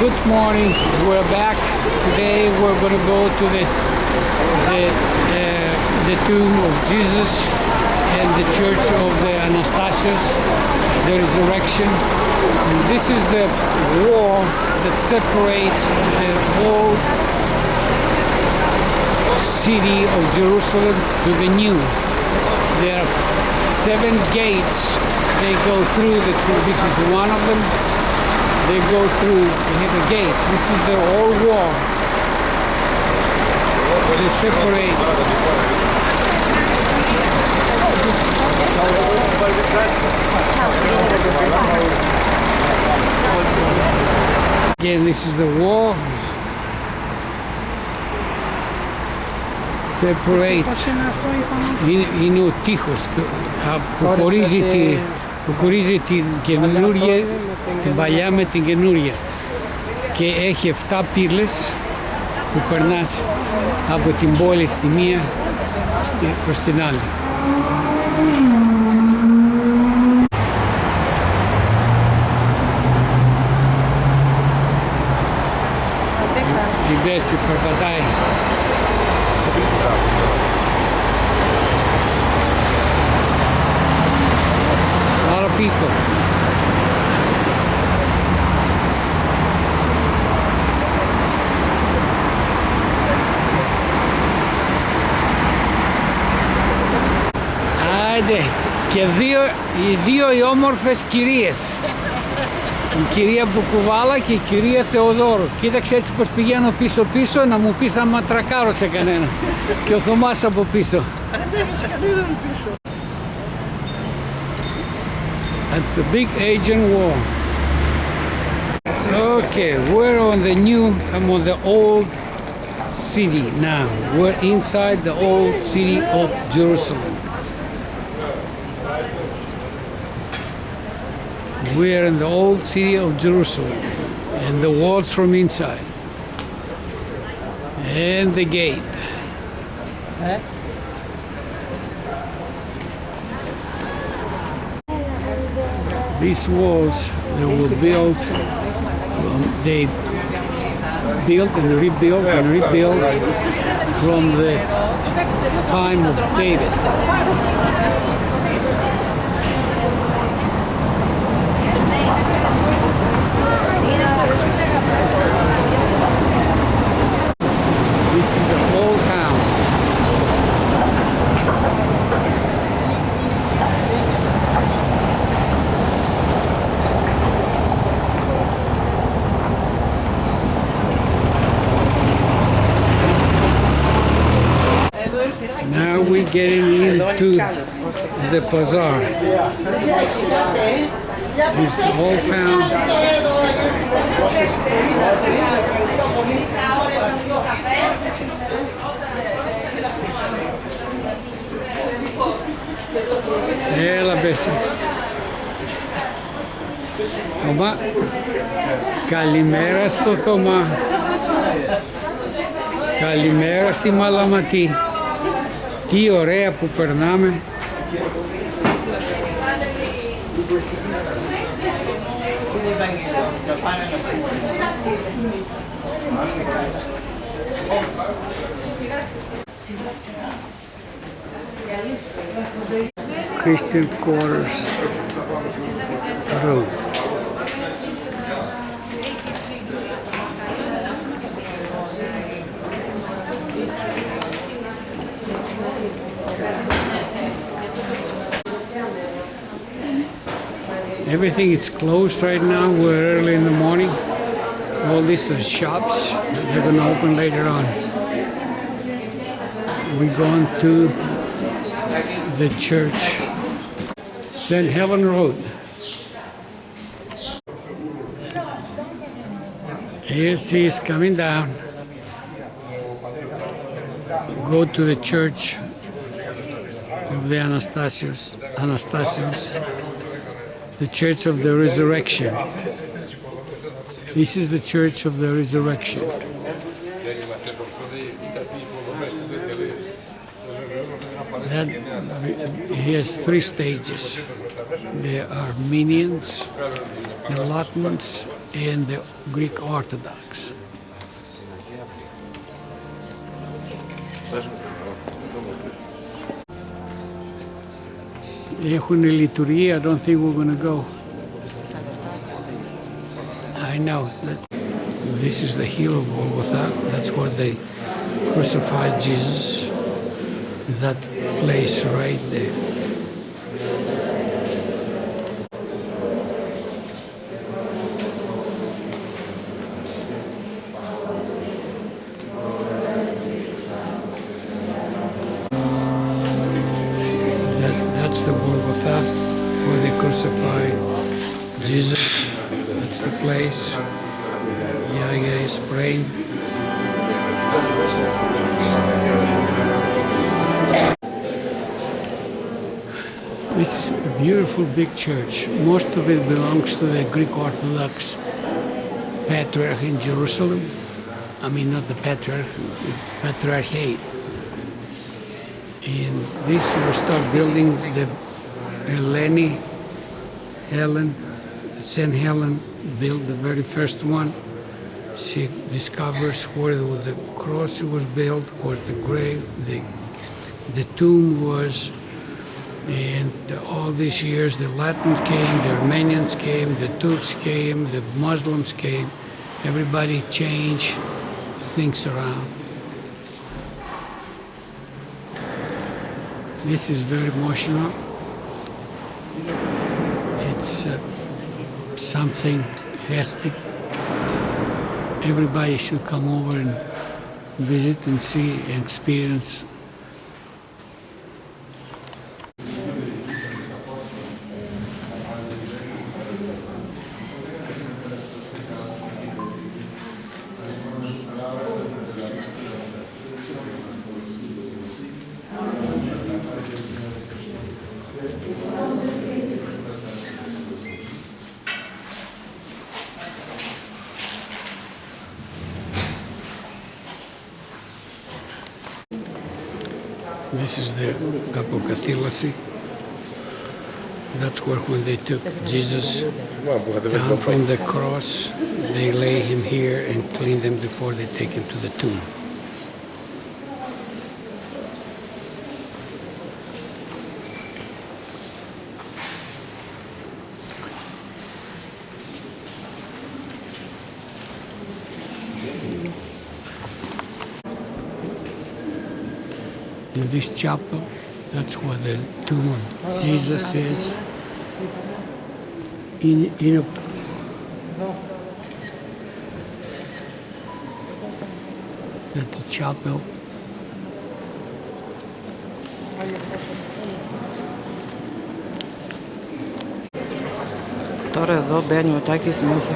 Good morning. We're back. Today we're going to go to the tomb of Jesus and the church of the Anastasios, the resurrection. And this is the wall that separates the old city of Jerusalem to the new. There are 7 gates. They go through the tree. This is one of them. They go through the gates. This is the old wall. They separate. Again, this is the wall. Separates. Είναι ο τείχος που χωρίζει την καινούργια, την παλιά με την καινούργια, και έχει 7 πύλες που περνάς από την πόλη στη μία προς την άλλη. Η Μπέση περπατάει. A lot of people. Άντε, και οι δύο οι όμορφες κυρίες. Η κυρία Μπουκουβάλα και η κυρία Θεοδόρου. Κοίταξε έτσι πως πηγαίνω πίσω-πίσω να μου πεις άμα τρακάρω σε κανένα. Και ο Θωμάς από πίσω. That's the big Asian wall. Okay, we're on the new, I'm on the old city now. We're inside the old city of Jerusalem. We're in the old city of Jerusalem, and the walls from inside, and the gate. These walls, they were built they built and rebuilt from the time of David. This is the whole town. Now we're getting into the bazaar. It's the whole town. Έλα Μπέση. Θωμά. Καλημέρα στο Θωμά. Καλημέρα στη Μαλαματή. Τι ωραία που περνάμε. Christian Quarters Road. Everything is closed right now. We're early in the morning. All these are shops. They're going to open later on. We're going to the church, St. Helen Road. Here she is coming down. Go to the church of the Anastasios, the church of the resurrection. This is the church of the resurrection. That he has 3 stages. The Armenians, the Latmans, and the Greek Orthodox. Έχουν λειτουργία, I don't think we're going to go. I know. This is the hill of Golgotha. That's where they crucified Jesus. That place right there. That's the Golgotha where they crucified Jesus. That's the place. Yahya is praying. This is a beautiful big church. Most of it belongs to the Greek Orthodox Patriarch in Jerusalem. I mean, not the Patriarch, the Patriarchate. And this will start building the St. Helen built the very first one. She discovers where the cross was built, where the grave, the tomb was. And all these years, the Latins came, the Armenians came, the Turks came, the Muslims came. Everybody changed things around. This is very emotional. It's something has to. Everybody should come over and visit and see and experience. This is the Apocathylasi. That's where when they took Jesus down from the cross, they lay him here and clean him before they take him to the tomb. In this chapel, that's where the tomb of Jesus is. That's a chapel. Τώρα εδώ μπαίνει ο Τάκης μέσα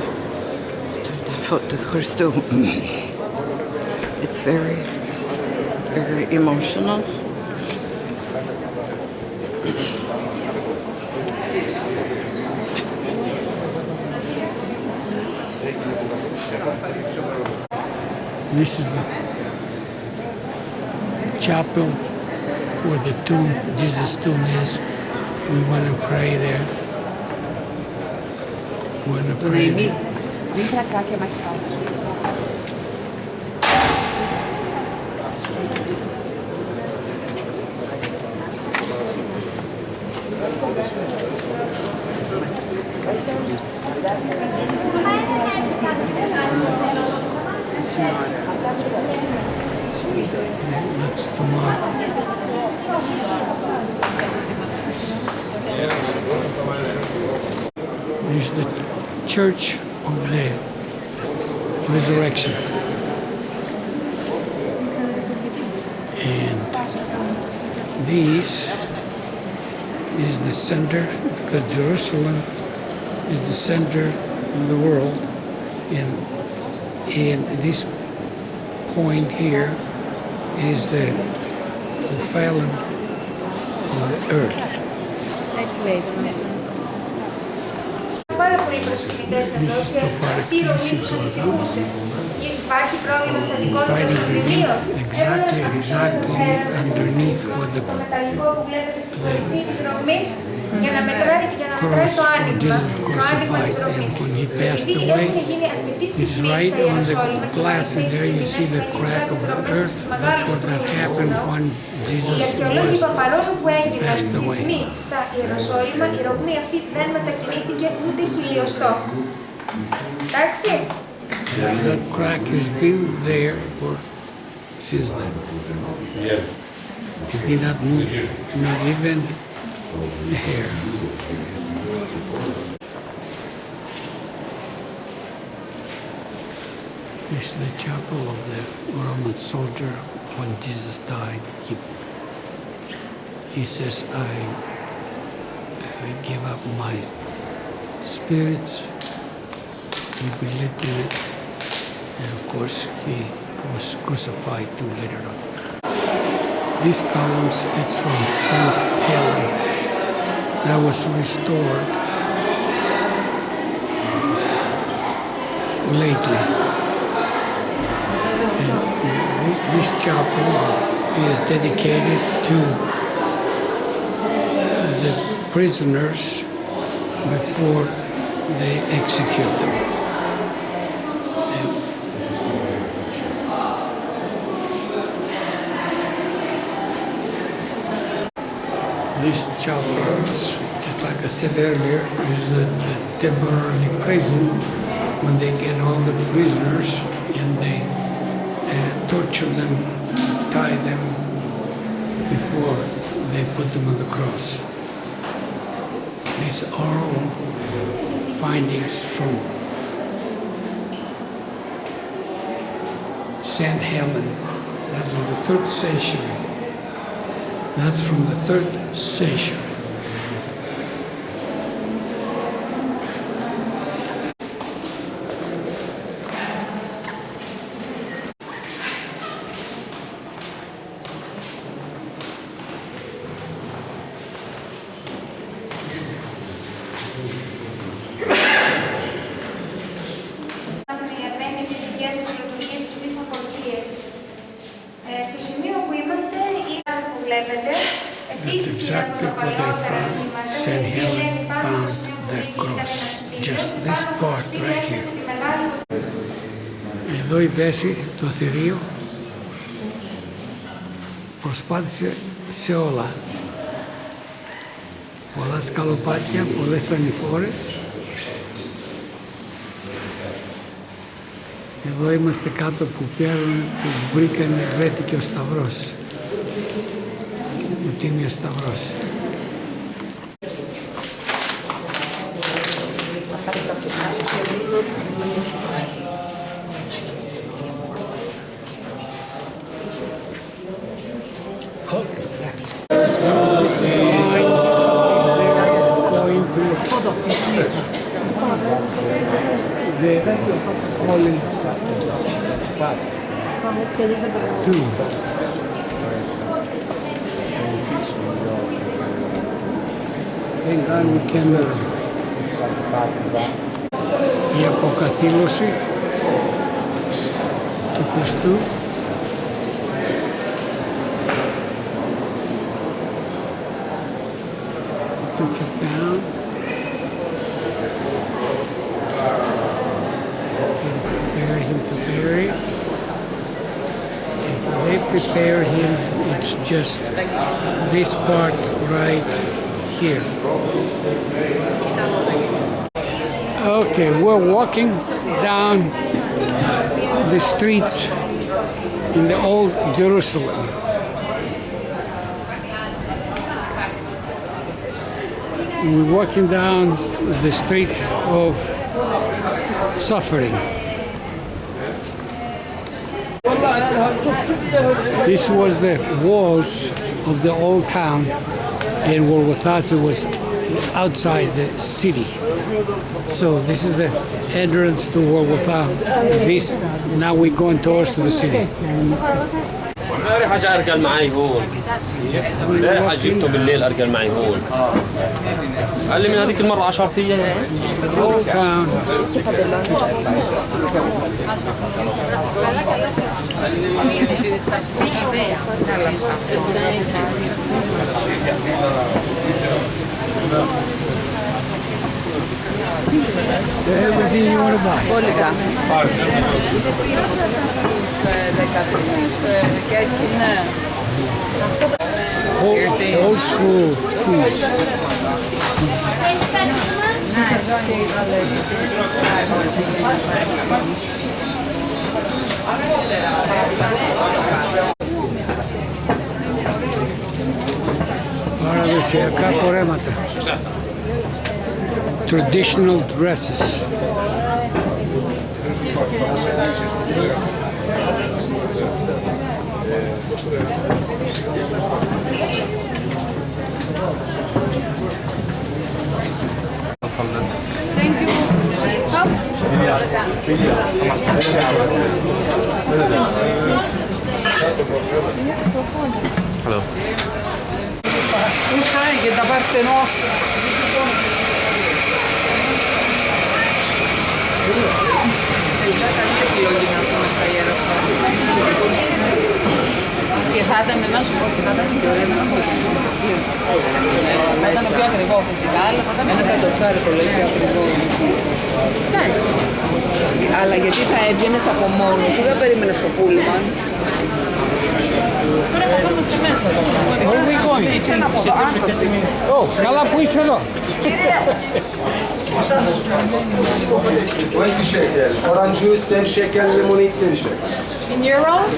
στον τάφο του Χριστού. It's very, very emotional. This is the chapel where the tomb, Jesus' tomb is. We want to pray there. We want to pray there. Vem pra cá que é mais fácil. That's the one. There's the Church of the Resurrection. And this is the center, because Jerusalem is the center of the world. And this point here is the fallen of the earth. Πάρα πολλοί προσκλητές εδώ και τι ρομή τους ανησυχούσε. Υπάρχει πρόβλημα στατικότητας των μνημείων. Exactly underneath where Το μεταλλικό που βλέπετε στην κορυφή της ρομής για να μετράει το cross of άνοιγμα, Jesus το άνοιγμα της crucified. ρογμής. And when he passed Επειδή away, έχουν γίνει αρκετοί it's σεισμοί right στα on Ιεροσόλυμα the και glass, and there you see the crack of the earth. That's what that happened when οι Jesus αρχαιολόγοι είπαν was. παρόλο που έγιναν passed away. σεισμοί στα Ιεροσόλυμα, η ρογμή αυτή δεν μετακινήθηκε ούτε χιλιοστό. Εντάξει. That crack has been there for since then. It did not move, not even a hair. This is the chapel of the Roman soldier when Jesus died. He says, I give up my spirits. He believed in it. And of course, he was crucified too later on. These columns, it's from St. Helen. That was restored lately. And this chapel is dedicated to the prisoners before they execute them. These chapels, just like I said earlier, is the temporary prison when they get all the prisoners and they torture them, tie them before they put them on the cross. These are all findings from St. Helen. That's from the 3rd century. That's from the 3rd century. Στο σημείο που είμαστε, η που βλέπετε, επίσης είναι από τα παλαιότερα τμήματα. St. Helen found the cross. Just this part right here. Εδώ η Μπέση, το θηρίο, προσπάθησε σε όλα. Πολλά σκαλοπάτια, πολλές ανηφόρες. Εδώ είμαστε κάτω που βρέθηκε ο Σταυρός, ο Τίμιος Σταυρός. The holy tomb. Thank God we can η αποκαθήλωση του Χριστού took him down and prepared him to bury. And when they prepared him, it's just this part right here. Okay, we're walking down the streets in the old Jerusalem. We're walking down the street of suffering. This was the walls of the old town, and Golgotha was outside the city. So this is the entrance to Golgotha. This now we're going towards to the city. امبارح اجى ارجل معي هون. امبارح جبته بالليل ارجل معي هون. قال لي من هذيك المره 10 ايام. Old town. Everything you want to buy. Πολύ κάνε. Τους 13 και εκεί, ναι. Old school foods. Παραδοσιακά φορέματα. Traditional dresses. Hello. Tu sai che da parte nostra να στα Ιεροσόλυμα. Και θα ήταν, να σου πω, και θα ήταν πιο ωραίο. Θα ήταν πιο ακριβό φυσικά, αλλά θα ήταν ένα κατοστάρικο λέει πιο ακριβό. Εντάξει. Αλλά γιατί θα έβγαινες από μόνος σου, δεν περίμενες το πούλμαν. Τώρα καθόμαστε μέσα εδώ. Where are we going? Oh, καλά που είσαι εδώ. 20 shekel. Orange juice 10 shekel, lemonade 10 shekel. In euros?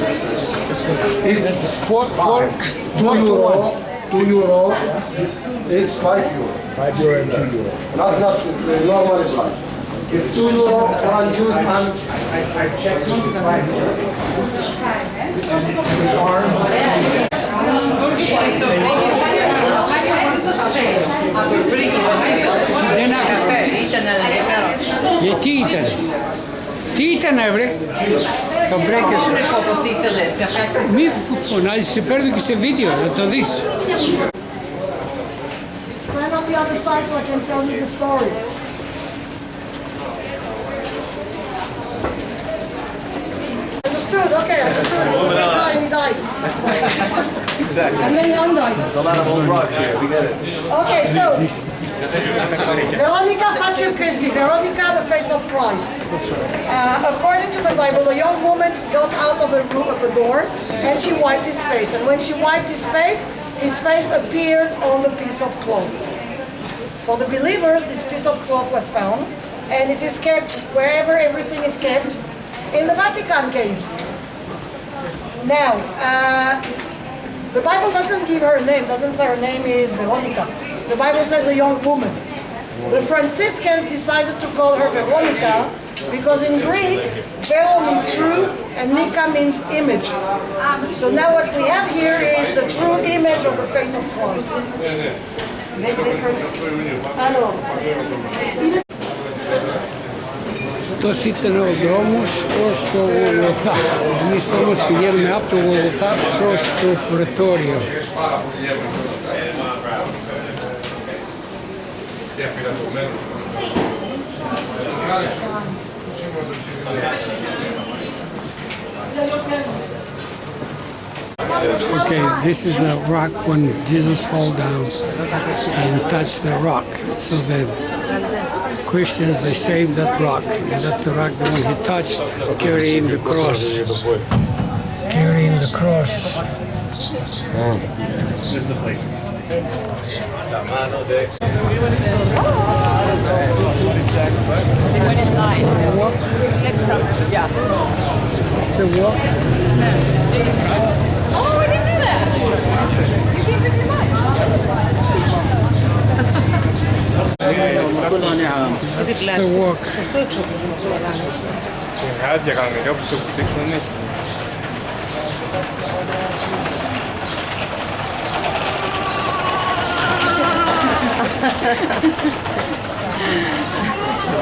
It's For 2 euro. 2 euro. It's 5 euro. 5 euro and 2 euro. Not it's a normal price. It's 2 euro orange juice and I checked it's 5 euro. Δεν γιατί ήταν. Τι ήταν βρε. Το μπρέκες. Μη φωνάζεις, σε παίρνω και σε βίντεο, να το δεις. Stand on the other side so I can tell you the story. Understood? Okay, understood. It was a big guy and he died. Exactly. And then he undied. There's a lot of old rocks here. We get it. Okay, so Veronica Facem Christi, Veronica, the face of Christ. According to the Bible, a young woman got out of a room, of a door, and she wiped his face. And when she wiped his face appeared on the piece of cloth. For the believers, this piece of cloth was found, and it is kept wherever everything is kept, in the Vatican caves. Now, the Bible doesn't give her name, doesn't say her name is Veronica. The Bible says a young woman. The Franciscans decided to call her Veronica because in Greek, Vero means true and Nika means image. So now what we have here is the true image of the face of Christ. Big difference? Alors, Αυτός ήταν ο δρόμος προς το Γολγοθά. Εμείς όμως πηγαίνουμε από το Γολγοθά προς το Πρετόριο. Okay, this is the rock when Jesus fell down and touched the rock. So the Christians, they saved that rock, and that's the rock that when he touched, carrying the cross. Carrying the cross. It's the walk. Oh, I didn't know that! You came with your mind. That's the walk. Χάτια κανονικά που σε δείξουν.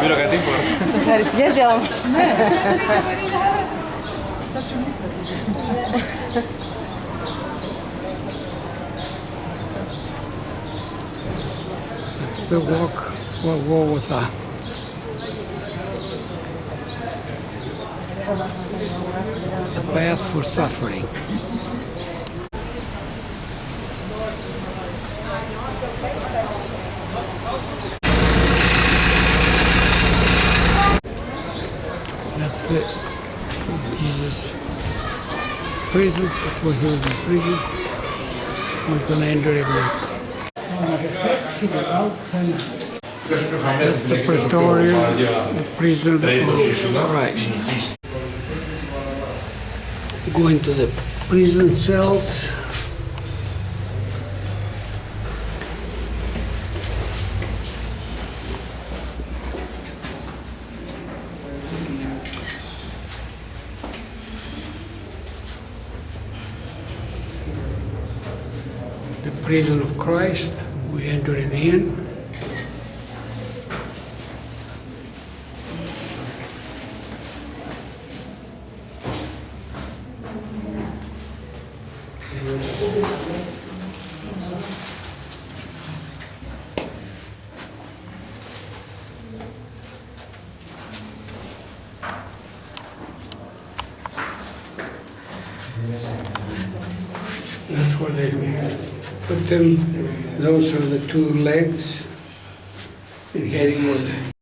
Πήρα κατήφορα. Ευχαριστιέται όμως, ναι. It's the walk for Golgotha. The path for suffering. That's the Jesus prison. That's what he was in prison. We're going to enter it now. That's the Praetorian prison of Christ. Going to the prison cells. The prison of Christ. We enter it in. That's where they put them. Those are the two legs and heading with it.